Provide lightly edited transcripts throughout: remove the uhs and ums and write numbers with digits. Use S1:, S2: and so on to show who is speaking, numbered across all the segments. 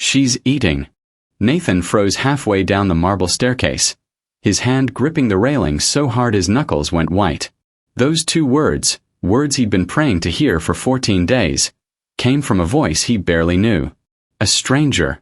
S1: She's eating. Nathan froze halfway down the marble staircase, his hand gripping the railing so hard his knuckles went white. Those 2 words, words he'd been praying to hear for 14 days, came from a voice he barely knew. A stranger.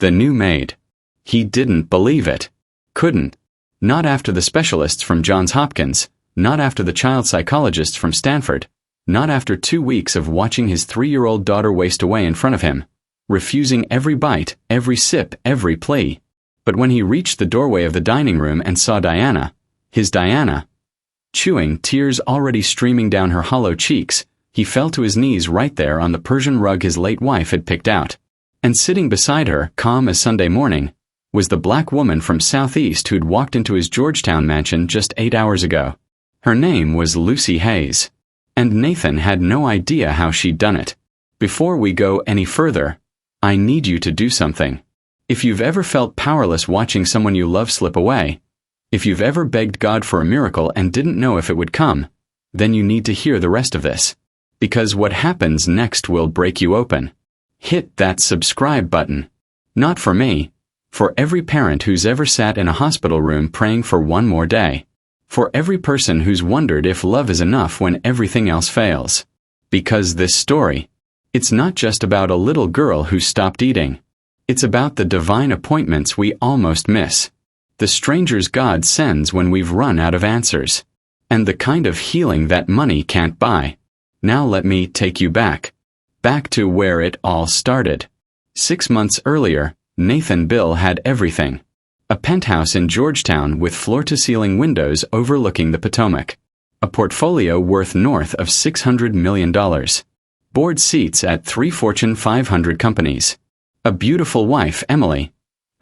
S1: The new maid. He didn't believe it. Couldn't. Not after the specialists from Johns Hopkins, not after the child psychologists from Stanford, not after 2 weeks of watching his 3-year-old daughter waste away in front of him, refusing every bite, every sip, every plea. But when he reached the doorway of the dining room and saw Diana, his Diana, chewing, tears already streaming down her hollow cheeks, he fell to his knees right there on the Persian rug his late wife had picked out. And sitting beside her, calm as Sunday morning, was the black woman from Southeast who'd walked into his Georgetown mansion just 8 hours ago. Her name was Lucy Hayes. And Nathan had no idea how she'd done it. Before we go any further, I need you to do something. If you've ever felt powerless watching someone you love slip away, if you've ever begged God for a miracle and didn't know if it would come, then you need to hear the rest of this. Because what happens next will break you open. Hit that subscribe button. Not for me. For every parent who's ever sat in a hospital room praying for one more day. For every person who's wondered if love is enough when everything else fails. Because this story, it's not just about a little girl who stopped eating. It's about the divine appointments we almost miss. The strangers God sends when we've run out of answers. And the kind of healing that money can't buy. Now let me take you back. Back to where it all started. 6 months earlier, Nathan Bill had everything. A penthouse in Georgetown with floor-to-ceiling windows overlooking the Potomac. A portfolio worth north of $600 million. Board seats at 3 Fortune 500 companies. A beautiful wife, Emily,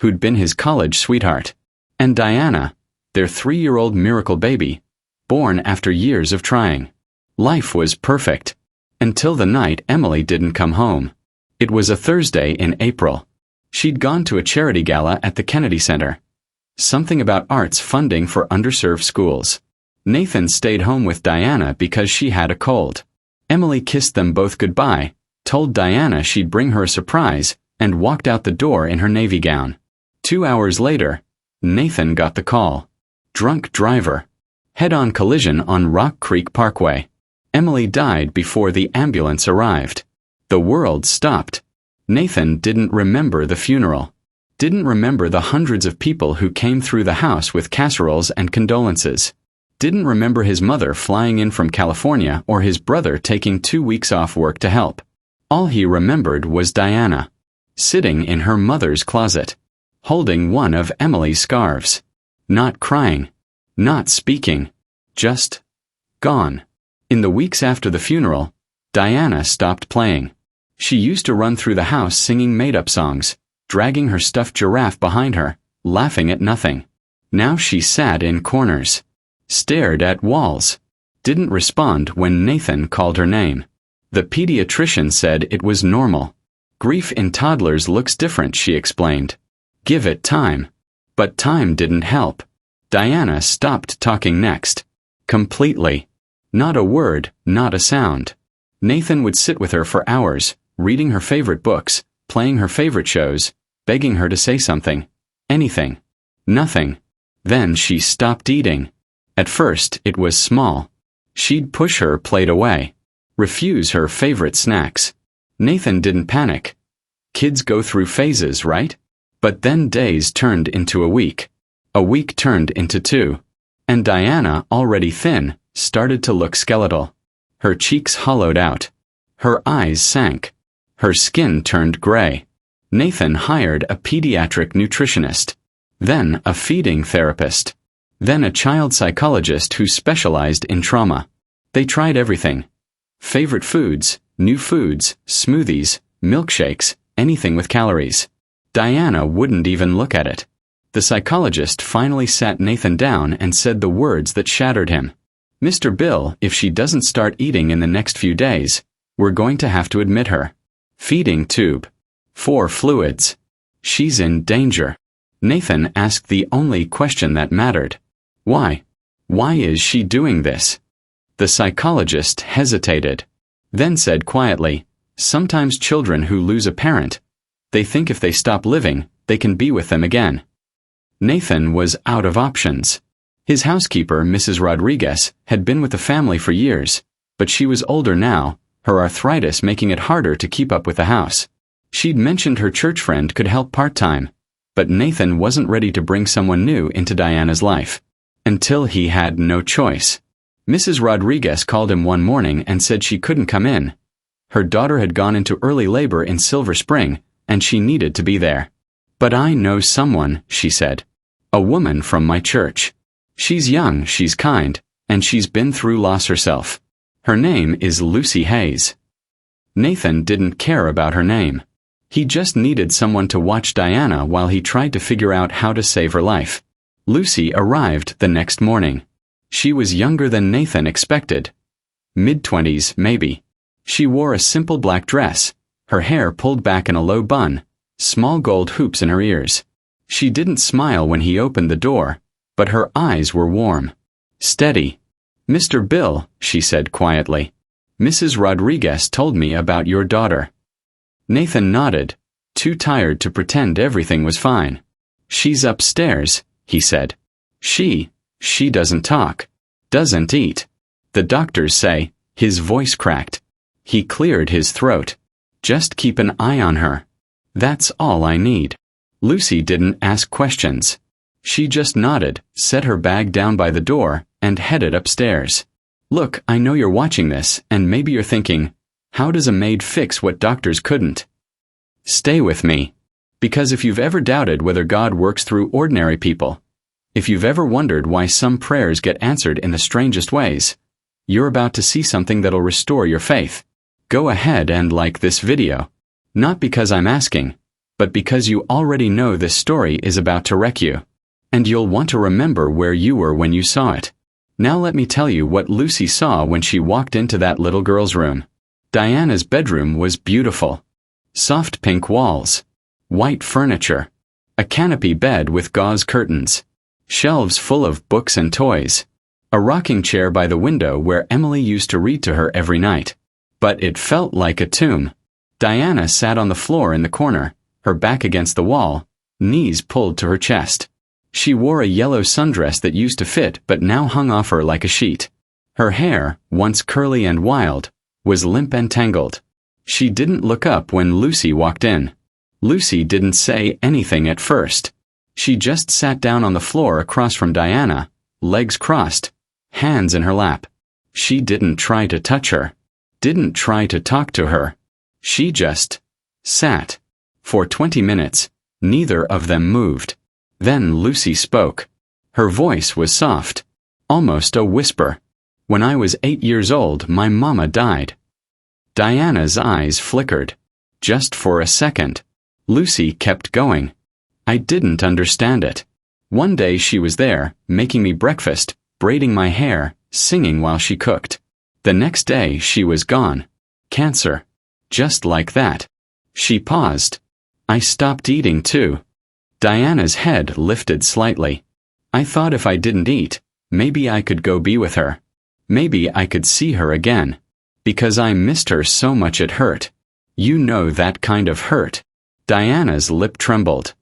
S1: who'd been his college sweetheart. And Diana, their 3-year-old miracle baby, born after years of trying. Life was perfect. Until the night Emily didn't come home. It was a Thursday in April. She'd gone to a charity gala at the Kennedy Center. Something about arts funding for underserved schools. Nathan stayed home with Diana because she had a cold. Emily kissed them both goodbye, told Diana she'd bring her a surprise, and walked out the door in her navy gown. 2 hours later, Nathan got the call. Drunk driver. Head-on collision on Rock Creek Parkway. Emily died before the ambulance arrived. The world stopped. Nathan didn't remember the funeral. Didn't remember the hundreds of people who came through the house with casseroles and condolences. Didn't remember his mother flying in from California or his brother taking 2 weeks off work to help. All he remembered was Diana, sitting in her mother's closet, holding one of Emily's scarves. Not crying. Not speaking. Just gone. In the weeks after the funeral, Diana stopped playing. She used to run through the house singing made-up songs, dragging her stuffed giraffe behind her, laughing at nothing. Now she sat in corners, stared at walls, didn't respond when Nathan called her name. The pediatrician said it was normal. Grief in toddlers looks different, she explained. Give it time. But time didn't help. Diana stopped talking next. Completely. Not a word, not a sound. Nathan would sit with her for hours, reading her favorite books, playing her favorite shows, begging her to say something. Anything. Nothing. Then she stopped eating. At first, it was small. She'd push her plate away. Refuse her favorite snacks. Nathan didn't panic. Kids go through phases, right? But then days turned into a week. A week turned into 2. And Diana, already thin, started to look skeletal. Her cheeks hollowed out. Her eyes sank. Her skin turned gray. Nathan hired a pediatric nutritionist. Then a feeding therapist. Then a child psychologist who specialized in trauma. They tried everything. Favorite foods, new foods, smoothies, milkshakes, anything with calories. Diana wouldn't even look at it. The psychologist finally sat Nathan down and said the words that shattered him. Mr. Bill, if she doesn't start eating in the next few days, we're going to have to admit her. Feeding tube. 4 fluids. She's in danger. Nathan asked the only question that mattered. Why? Why is she doing this? The psychologist hesitated, then said quietly, sometimes children who lose a parent, They think if they stop living, they can be with them again. Nathan was out of options. His housekeeper, Mrs. Rodriguez, had been with the family for years, but she was older now, her arthritis making it harder to keep up with the house. She'd mentioned her church friend could help part-time, but Nathan wasn't ready to bring someone new into Diana's life. Until he had no choice. Mrs. Rodriguez called him one morning and said she couldn't come in. Her daughter had gone into early labor in Silver Spring, and she needed to be there. "But I know someone," she said. "A woman from my church. She's young, she's kind, and she's been through loss herself. Her name is Lucy Hayes." Nathan didn't care about her name. He just needed someone to watch Diana while he tried to figure out how to save her life. Lucy arrived the next morning. She was younger than Nathan expected. Mid-20s, maybe. She wore a simple black dress, her hair pulled back in a low bun, small gold hoops in her ears. She didn't smile when he opened the door, but her eyes were warm. Steady. "Mr. Bill," she said quietly. "Mrs. Rodriguez told me about your daughter." Nathan nodded, too tired to pretend everything was fine. "She's upstairs," he said. She doesn't talk. Doesn't eat. The doctors say." His voice cracked. He cleared his throat. "Just keep an eye on her. That's all I need." Lucy didn't ask questions. She just nodded, set her bag down by the door, and headed upstairs. "Look, I know you're watching this, and maybe you're thinking, how does a maid fix what doctors couldn't? Stay with me. Because if you've ever doubted whether God works through ordinary people, if you've ever wondered why some prayers get answered in the strangest ways, you're about to see something that'll restore your faith. Go ahead and like this video. Not because I'm asking, but because you already know this story is about to wreck you. And you'll want to remember where you were when you saw it. Now let me tell you what Lucy saw when she walked into that little girl's room. Diana's bedroom was beautiful. Soft pink walls. White furniture. A canopy bed with gauze curtains. Shelves full of books and toys. A rocking chair by the window where Emily used to read to her every night. But it felt like a tomb. Diana sat on the floor in the corner, her back against the wall, knees pulled to her chest. She wore a yellow sundress that used to fit but now hung off her like a sheet. Her hair, once curly and wild, was limp and tangled. She didn't look up when Lucy walked in. Lucy didn't say anything at first. She just sat down on the floor across from Diana, legs crossed, hands in her lap. She didn't try to touch her. Didn't try to talk to her. She just sat. For 20 minutes, neither of them moved. Then Lucy spoke. Her voice was soft, almost a whisper. "When I was 8 years old, my mama died." Diana's eyes flickered. Just for a second. Lucy kept going. "I didn't understand it. One day she was there, making me breakfast, braiding my hair, singing while she cooked. The next day she was gone. Cancer. Just like that." She paused. "I stopped eating too." Diana's head lifted slightly. "I thought if I didn't eat, maybe I could go be with her. Maybe I could see her again. Because I missed her so much it hurt. You know that kind of hurt." Diana's lip trembled.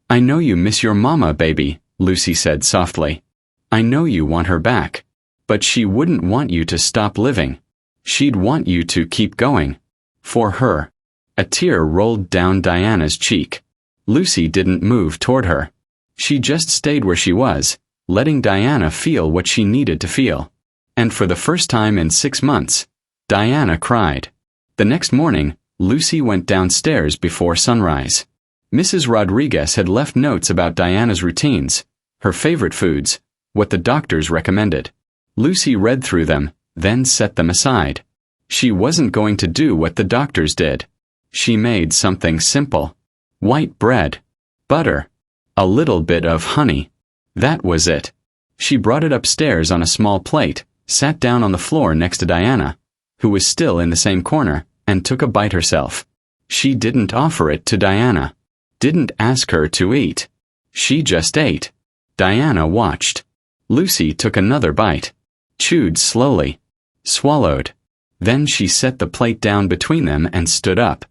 S1: "I know you miss your mama, baby," Lucy said softly. "I know you want her back. But she wouldn't want you to stop living. She'd want you to keep going. For her." A tear rolled down Diana's cheek. Lucy didn't move toward her. She just stayed where she was, letting Diana feel what she needed to feel. And for the first time in 6 months, Diana cried. The next morning, Lucy went downstairs before sunrise. Mrs. Rodriguez had left notes about Diana's routines, her favorite foods, what the doctors recommended. Lucy read through them, then set them aside. She wasn't going to do what the doctors did. She made something simple. White bread, butter, a little bit of honey. That was it. She brought it upstairs on a small plate, sat down on the floor next to Diana, who was still in the same corner, and took a bite herself. She didn't offer it to Diana. Didn't ask her to eat. She just ate. Diana watched. Lucy took another bite. Chewed slowly. Swallowed. Then she set the plate down between them and stood up.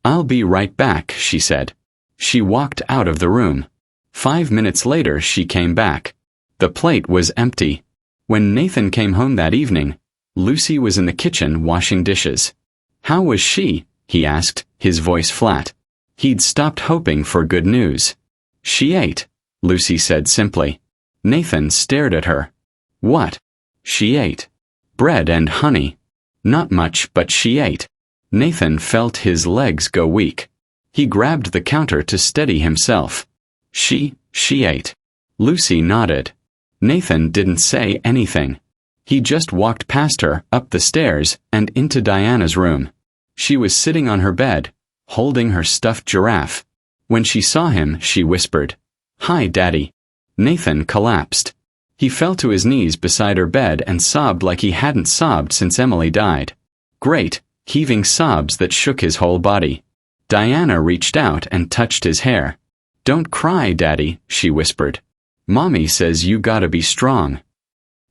S1: "I'll be right back," she said. She walked out of the room. 5 minutes later she came back. The plate was empty. When Nathan came home that evening, Lucy was in the kitchen washing dishes. "How was she?" he asked, his voice flat. He'd stopped hoping for good news. "She ate," Lucy said simply. Nathan stared at her. "What?" "She ate. Bread and honey. Not much, but she ate." Nathan felt his legs go weak. He grabbed the counter to steady himself. She ate." Lucy nodded. Nathan didn't say anything. He just walked past her, up the stairs, and into Diana's room. She was sitting on her bed, holding her stuffed giraffe. When she saw him, she whispered, "Hi, Daddy." Nathan collapsed. He fell to his knees beside her bed and sobbed like he hadn't sobbed since Emily died. Great, heaving sobs that shook his whole body. Diana reached out and touched his hair. "Don't cry, Daddy," she whispered. "Mommy says you gotta be strong."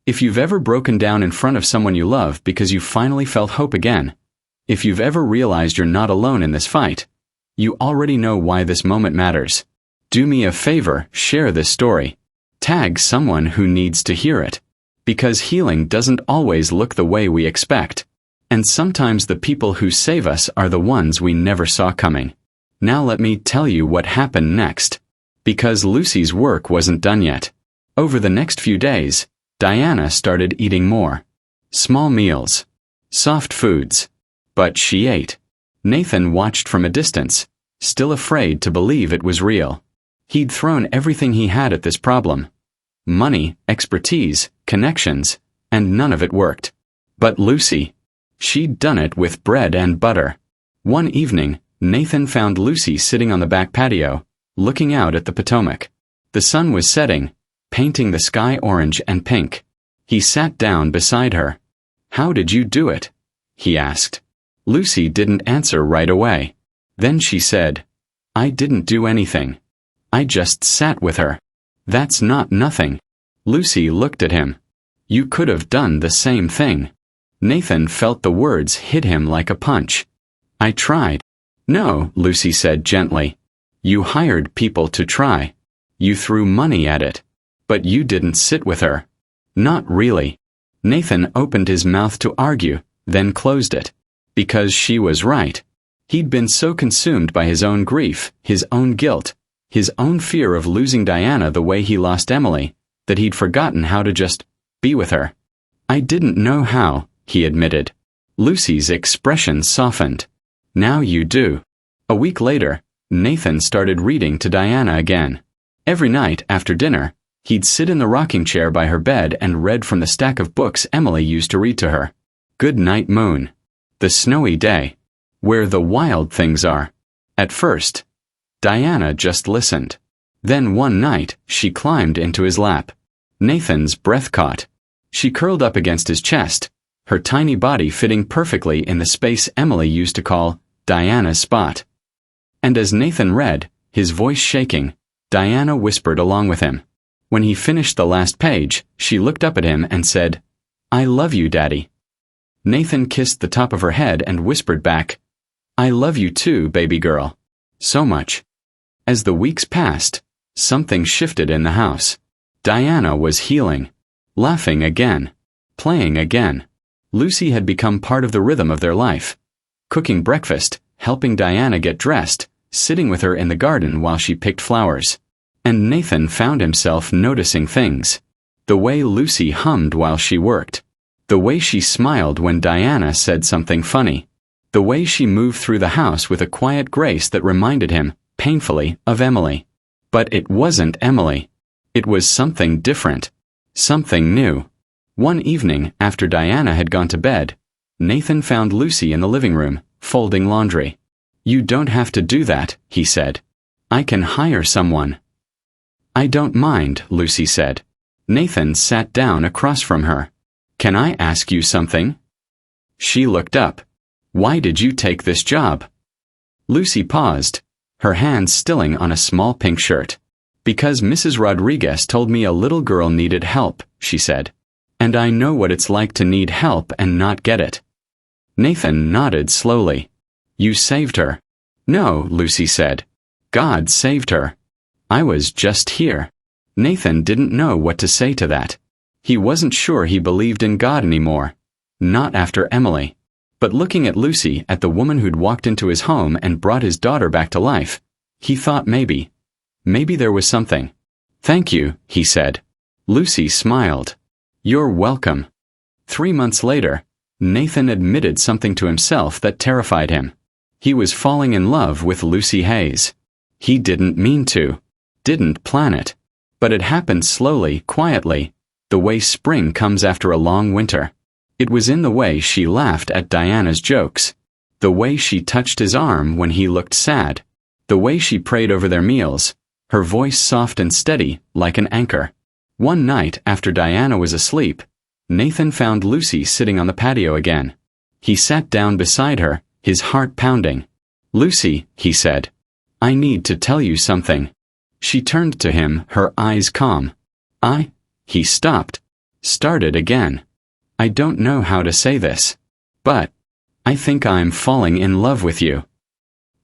S1: If you've ever broken down in front of someone you love because you finally felt hope again, if you've ever realized you're not alone in this fight, you already know why this moment matters. Do me a favor, share this story. Tag someone who needs to hear it. Because healing doesn't always look the way we expect. And sometimes the people who save us are the ones we never saw coming. Now let me tell you what happened next. Because Lucy's work wasn't done yet. Over the next few days, Diana started eating more. Small meals. Soft foods. But she ate. Nathan watched from a distance, still afraid to believe it was real. He'd thrown everything he had at this problem. Money, expertise, connections, and none of it worked. But Lucy, she'd done it with bread and butter. One evening, Nathan found Lucy sitting on the back patio, looking out at the Potomac. The sun was setting, painting the sky orange and pink. He sat down beside her. "How did you do it?" he asked. Lucy didn't answer right away. Then she said, "I didn't do anything. I just sat with her." "That's not nothing." Lucy looked at him. "You could have done the same thing." Nathan felt the words hit him like a punch. "I tried." "No," Lucy said gently. "You hired people to try. You threw money at it. But you didn't sit with her." "Not really." Nathan opened his mouth to argue, then closed it. Because she was right. He'd been so consumed by his own grief, his own guilt, his own fear of losing Diana the way he lost Emily, that he'd forgotten how to just be with her. "I didn't know how," he admitted. Lucy's expression softened. "Now you do." A week later, Nathan started reading to Diana again. Every night after dinner, he'd sit in the rocking chair by her bed and read from the stack of books Emily used to read to her. Good Night Moon. The Snowy Day. Where the Wild Things Are. At first, Diana just listened. Then one night, she climbed into his lap. Nathan's breath caught. She curled up against his chest, her tiny body fitting perfectly in the space Emily used to call Diana's spot. And as Nathan read, his voice shaking, Diana whispered along with him. When he finished the last page, she looked up at him and said, "I love you, Daddy." Nathan kissed the top of her head and whispered back, "I love you too, baby girl. So much." As the weeks passed, something shifted in the house. Diana was healing, laughing again, playing again. Lucy had become part of the rhythm of their life. Cooking breakfast, helping Diana get dressed, sitting with her in the garden while she picked flowers. And Nathan found himself noticing things. The way Lucy hummed while she worked. The way she smiled when Diana said something funny. The way she moved through the house with a quiet grace that reminded him, painfully, of Emily. But it wasn't Emily. It was something different. Something new. One evening, after Diana had gone to bed, Nathan found Lucy in the living room, folding laundry. "You don't have to do that," he said. "I can hire someone." "I don't mind," Lucy said. Nathan sat down across from her. "Can I ask you something?" She looked up. "Why did you take this job?" Lucy paused, her hands stilling on a small pink shirt. "Because Mrs. Rodriguez told me a little girl needed help," she said. "And I know what it's like to need help and not get it." Nathan nodded slowly. "You saved her." No, Lucy said. God saved her. I was just here. Nathan didn't know what to say to that. He wasn't sure he believed in God anymore. Not after Emily. But looking at Lucy, at the woman who'd walked into his home and brought his daughter back to life, he thought maybe there was something. Thank you, he said. Lucy smiled. You're welcome. 3 months later, Nathan admitted something to himself that terrified him. He was falling in love with Lucy Hayes. He didn't mean to. Didn't plan it. But it happened slowly, quietly, the way spring comes after a long winter. It was in the way she laughed at Diana's jokes, the way she touched his arm when he looked sad, the way she prayed over their meals, her voice soft and steady, like an anchor. One night after Diana was asleep, Nathan found Lucy sitting on the patio again. He sat down beside her, his heart pounding. Lucy, he said, I need to tell you something. She turned to him, her eyes calm. He stopped. Started again. I don't know how to say this. But I think I'm falling in love with you.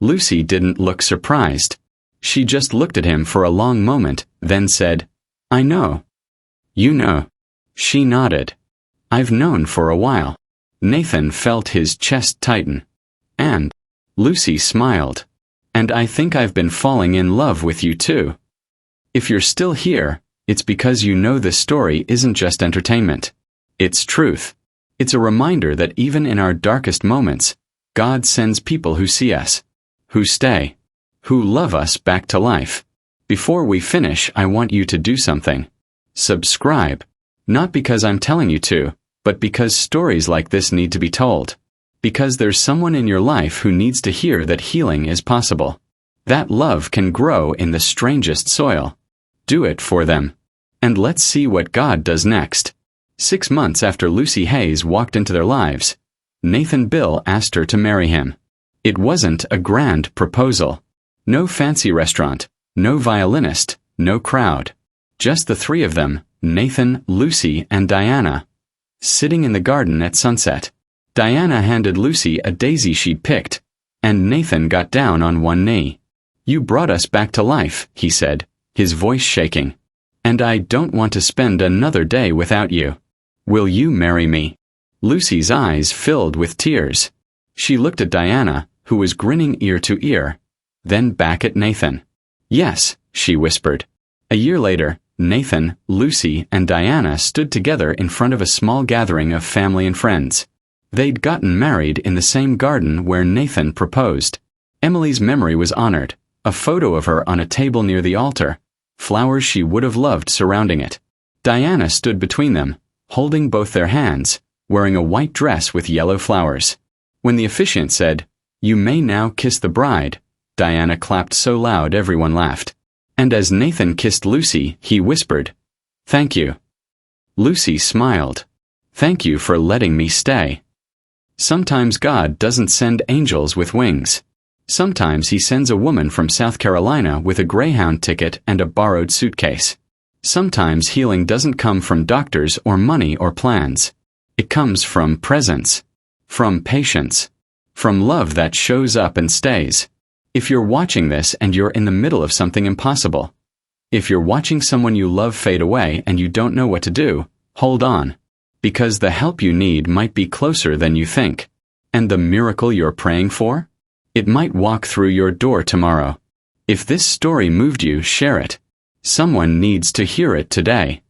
S1: Lucy didn't look surprised. She just looked at him for a long moment, then said, I know. You know. She nodded. I've known for a while. Nathan felt his chest tighten. And Lucy smiled. And I think I've been falling in love with you too. If you're still here, it's because you know this story isn't just entertainment. It's truth. It's a reminder that even in our darkest moments, God sends people who see us, who stay, who love us back to life. Before we finish, I want you to do something. Subscribe. Not because I'm telling you to, but because stories like this need to be told. Because there's someone in your life who needs to hear that healing is possible. That love can grow in the strangest soil. Do it for them. And let's see what God does next. 6 months after Lucy Hayes walked into their lives, Nathan Bill asked her to marry him. It wasn't a grand proposal. No fancy restaurant, no violinist, no crowd. Just the three of them, Nathan, Lucy, and Diana, sitting in the garden at sunset. Diana handed Lucy a daisy she'd picked, and Nathan got down on one knee. You brought us back to life, he said, his voice shaking. And I don't want to spend another day without you. Will you marry me? Lucy's eyes filled with tears. She looked at Diana, who was grinning ear to ear, then back at Nathan. Yes, she whispered. A year later, Nathan, Lucy, and Diana stood together in front of a small gathering of family and friends. They'd gotten married in the same garden where Nathan proposed. Emily's memory was honored, a photo of her on a table near the altar, flowers she would have loved surrounding it. Diana stood between them, holding both their hands, wearing a white dress with yellow flowers. When the officiant said, "You may now kiss the bride," Diana clapped so loud everyone laughed. And as Nathan kissed Lucy, he whispered, "Thank you." Lucy smiled. "Thank you for letting me stay." Sometimes God doesn't send angels with wings. Sometimes He sends a woman from South Carolina with a Greyhound ticket and a borrowed suitcase. Sometimes healing doesn't come from doctors or money or plans. It comes from presence, from patience, from love that shows up and stays. If you're watching this and you're in the middle of something impossible, if you're watching someone you love fade away and you don't know what to do, hold on. Because the help you need might be closer than you think. And the miracle you're praying for? It might walk through your door tomorrow. If this story moved you, share it. Someone needs to hear it today.